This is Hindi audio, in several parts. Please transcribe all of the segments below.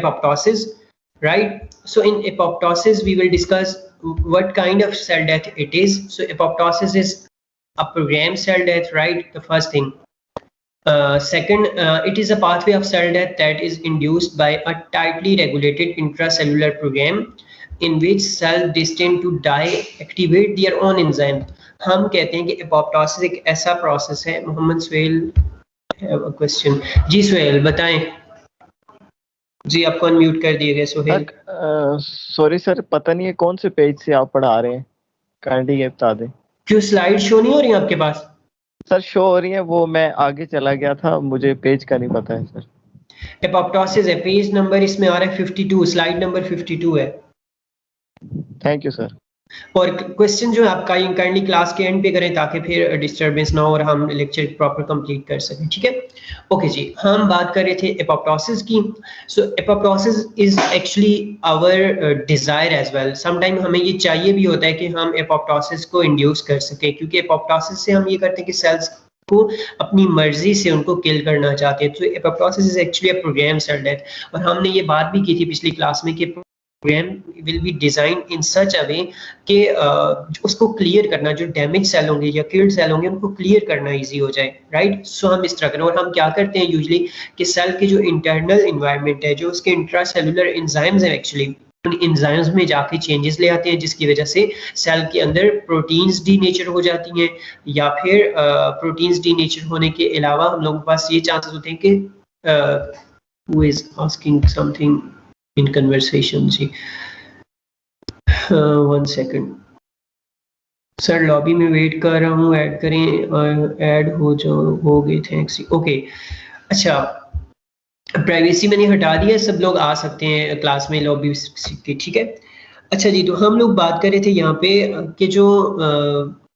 apoptosis, right? So in apoptosis we will discuss what kind of cell death it is. So apoptosis is a programmed cell death, right? The first thing. Second, it is a pathway of cell death that is induced by a tightly regulated intracellular program in which cells destined to die activate their own enzyme. हम कहते हैं कि apoptosis एक ऐसा प्रोसेस है। Mohammad Suhail have a question. जी सुहेल बताएं। जी आपको अनम्यूट कर दिए गए सुहेल। सॉरी सर, पता नहीं है कौन से पेज से आप पढ़ा रहे हैं, काइंडली ये बता दें। क्यों स्लाइड शो नहीं हो रही आपके पास? सर शो हो रही है, वो मैं आगे चला गया था, मुझे पेज का नहीं पता है सर। एपोप्टोसिस है, पेज नंबर इसमें आ रहा है 52, स्लाइड नंबर 52 है। Thank you sir. और क्वेश्चन जो है आपका काइंडली क्लास के एंड पे करें ताकि फिर डिस्टरबेंस ना हो और हम लेक्चर प्रॉपर कंप्लीट कर सकें, ठीक है? ओके जी, हम बात कर रहे थे एपोप्टोसिस की। So apoptosis is actually our desire as well. Sometime हमें ये चाहिए भी होता है कि हम एपोप्टोसिस को इंड्यूस कर सकें, क्योंकि एपोप्टोसिस से हम ये करते हैं कि सेल्स को अपनी मर्जी से उनको किल करना चाहते हैं। तो apoptosis is actually a program cell death. और हमने ये बात भी की थी पिछली क्लास में कि program will be designed in such a way कि उसको क्लियर करना, जो डैमेज सेल होंगे या किल्ड सेल होंगे उनको क्लियर करना इजी हो जाए, राइट? सो हम इस तरह करें। और हम क्या करते हैं यूजुअली कि सेल के जो इंटरनल इन्वायरमेंट है, जो उसके इंट्रासेलुलर एंजाइम्स हैं, एक्चुअली उन एंजाइम्स में जाके चेंजेस ले आते हैं, जिसकी वजह से सेल के अंदर प्रोटीन्स डीनेचर हो जाती हैं, या फिर प्रोटीन्स डीनेचर होने के अलावा हम लोगों के पास ये चांसेस होते हैं कि who is asking something in conversation जी, 1 सेकंड सर, लॉबी में वेट कर रहा हूँ, ऐड करें, ऐड हो जाओ, हो गए, थैंक्स। ओके अच्छा, प्राइवेसी मैंने हटा दिया, सब लोग आ सकते हैं क्लास में लॉबी की, ठीक है? अच्छा जी, तो हम लोग बात कर रहे थे यहाँ पे कि जो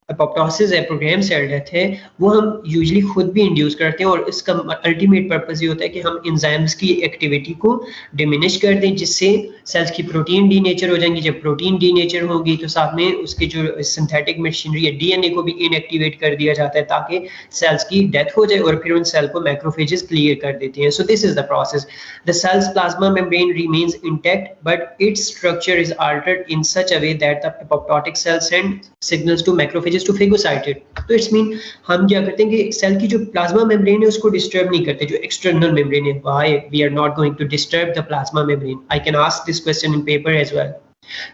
एपोप्टोसिस है, प्रोग्राम सेल डेथ है, वो हम यूजुअली खुद भी इंड्यूस करते हैं। और इसका अल्टीमेट पर्पस ये होता है कि हम एंजाइम्स की एक्टिविटी को डिमिनिश कर दें, जिससे सेल्स की प्रोटीन डीनेचर हो जाएंगी। जब प्रोटीन डीनेचर होगी तो साथ में उसके जो सिंथेटिक मशीनरी है, डीएनए को भी इनएक्टिवेट कर दिया जाता है ताकि सेल्स की डेथ हो जाए, और फिर उन सेल को मैक्रोफेजेस क्लियर कर देते हैं। So this is the process. The cell's plasma membrane remains intact but its structure is altered in such a way that the apoptotic cell send signals to macrophages to phagocytosed. तो इट्स मीन हम क्या करते हैं कि सेल की जो प्लाज्मा मेम्ब्रेन है उसको डिस्टर्ब नहीं करते, जो एक्सटर्नल मेम्ब्रेन है। Why we are not going to disturb the plasma membrane? I can ask this question in paper as well.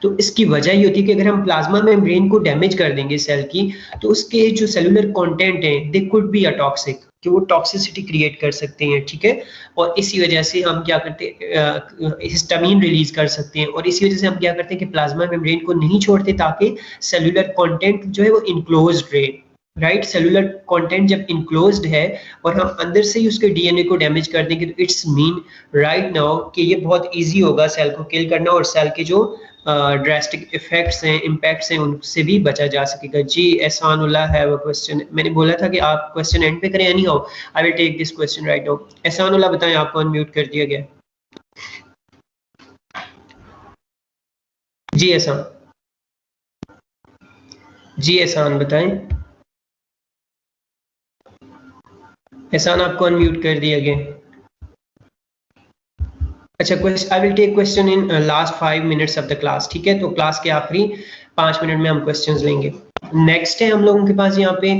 तो इसकी वजह ये होती है कि अगर हम प्लाज्मा मेम्ब्रेन को डैमेज कर देंगे सेल की, तो उसके जो सेलुलर कंटेंट है they could be a toxic, कि वो टॉक्सिसिटी क्रिएट कर सकते हैं, ठीक है? और इसी वजह से हम क्या करते हैं, हिस्टामिन रिलीज कर सकते हैं। और इसी वजह से हम क्या करते हैं कि प्लाज्मा मेम्ब्रेन को नहीं छोड़ते ताकि सेलुलर कंटेंट जो है वो इनक्लोज्ड रहे, राइट? सेलुलर कंटेंट जब इनक्लोज्ड है और हम अंदर से ही उसके डीएनए को डैमेज कर देंगे, तो इट्स मीन राइट नाउ कि ये बहुत इजी होगा सेल को किल करना, और सेल के जो ड्रास्टिक इफेक्ट्स हैं, इम्पैक्ट्स हैं, उनसे भी बचा जा सकेगा। जी एहसानुल्लाह हैव अ क्वेश्चन। मैंने बोला था कि आप क्वेश्चन एंड पे करें, anyhow I will take this question right now. Ehsanullah बताएं, आपको अनम्यूट कर दिया गया। जी एहसान, जी एहसान बताएं। एहसान आपको अनम्यूट कर दिया गया। अच्छा, I will take question in last 5 minutes of the class, ठीक है? तो क्लास के आखिरी 5 मिनट में हम क्वेश्चंस लेंगे। नेक्स्ट है हम लोगों के पास यहाँ पे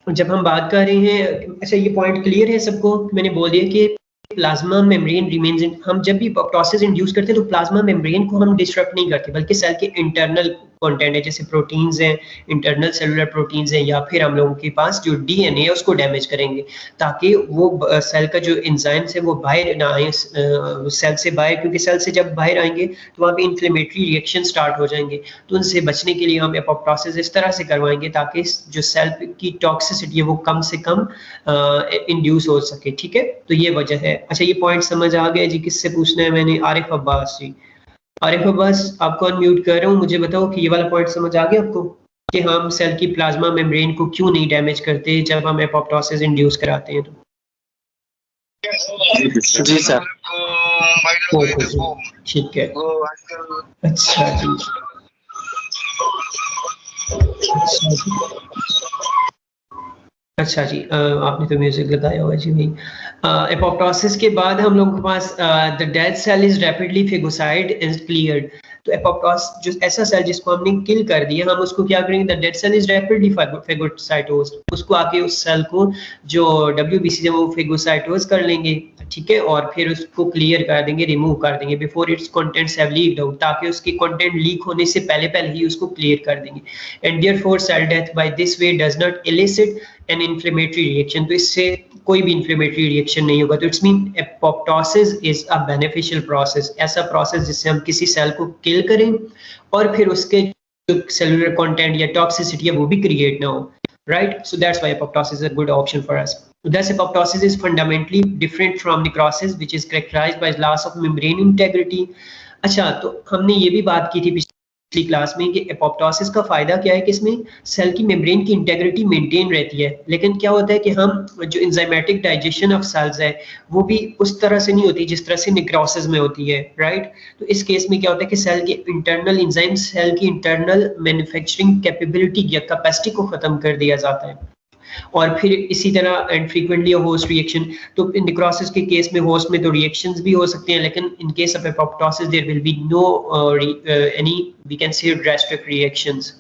जब हम बात कर रहे हैं, अच्छा ये पॉइंट क्लियर है सबको? मैंने बोल दिया कि प्लाज्मा मेम्ब्रेन रिमेन्स, हम जब भी प्रोसेस इंड्यूस करते हैं तो प्लाज्मा मेम्ब्रेन को हम डिस्टर्ब नहीं करते, बल्कि सेल के इंटरनल कंटेंट है, जैसे प्रोटीन्स हैं, इंटरनल सेलुलर प्रोटीन्स हैं, या फिर हम लोगों के पास जो डीएनए है उसको डैमेज करेंगे ताकि वो सेल का जो एंजाइम्स है वो बाहर ना आए सेल से बाहर, क्योंकि सेल से जब बाहर आएंगे तो वहाँ पे इन्फ्लेमेटरी रिएक्शन स्टार्ट हो जाएंगे। तो उनसे बचने के लिए हम एपोप्टोसिस इस तरह से करवाएंगे ताकि जो सेल की टॉक्सिसिटी है वो कम से कम इंड्यूस हो सके, ठीक है? तो ये वजह है। अच्छा, ये पॉइंट समझ आ गया जी? किससे पूछना है मैंने? आरिफ अब्बास जी। आरिफ अब्बास, आपको अनम्यूट कर रहा हूँ, मुझे बताओ कि ये वाला पॉइंट समझ आ गया आपको कि हम सेल की प्लाज्मा मेम्ब्रेन को क्यों नहीं डैमेज करते जब हम एपोप्टोसिस इंड्यूस कराते हैं? तो जी सर, ठीक है। अच्छा जी, अच्छा जी। अच्छा जी, आपने तो म्यूजिक लगाया हुआ जी भाई। एपोप्टोसिस के बाद हम लोगों के पास the dead cell is rapidly phagocytosed and cleared. तो एपोप्टोस जो ऐसा सेल जिसको हमने किल कर दिया, हम उसको क्या करेंगे, the dead cell is rapidly phagocytosed, उसको आके उस सेल को जो डब्ल्यूबीसी है वो फेगोसाइटोज कर लेंगे, ठीक है, और फिर उसको क्लियर कर देंगे, रिमूव कर देंगे before it's contents have leaked out, ताकि उसके कंटेंट लीक होने से पहले पहले ही उसको क्लियर कर देंगे। And therefore cell death by this way does not elicit an inflammatory reaction, तो इससे कोई भी इन्फ्लेमेटरी रिएक्शन नहीं होगा। तो it's mean apoptosis is a beneficial process, ऐसा प्रोसेस जिससे हम किसी सेल को किल करें और फिर उसके जो सेलुलर कंटेंट या टॉक्सिसिटी है वो भी क्रिएट ना हो, right? So that's why apoptosis is a good option for us. Thus, apoptosis is fundamentally different from necrosis, which is characterized by loss of membrane integrity. अच्छा, तो हमने ये भी बात की थी पिछली क्लास में कि एपोप्टोसिस का फायदा क्या है कि इसमें सेल की मेम्ब्रेन की इंटेग्रिटी मेंटेन रहती है, लेकिन क्या होता है कि हम जो एंजाइमेटिक डाइजेशन ऑफ सेल्स है वो भी उस तरह से नहीं होती जिस तरह से निक्रोसिस में होती है, राइट? तो इस केस में क्या होता है कि सेल के इंटरनल एंजाइम सेल की इंटरनल मैन्युफैक्चरिंग कैपेबिलिटी या कैपेसिटी को खत्म कर दिया जाता है। और फिर इसी तरह एंड फ्रीक्वेंटली होस्ट रिएक्शन, तो नेक्रोसिस के केस में होस्ट में तो रिएक्शंस भी हो सकते हैं, लेकिन in case of apoptosis there will be no any we can say drastic reactions.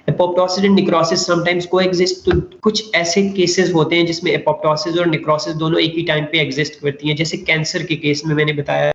Apoptosis and necrosis sometimes coexist, तो कुछ ऐसे केसेस होते हैं जिसमें एपोप्टोसिस और नेक्रोसिस दोनों एक ही टाइम पे एग्जिस्ट करती हैं, जैसे कैंसर के केस में मैंने बताया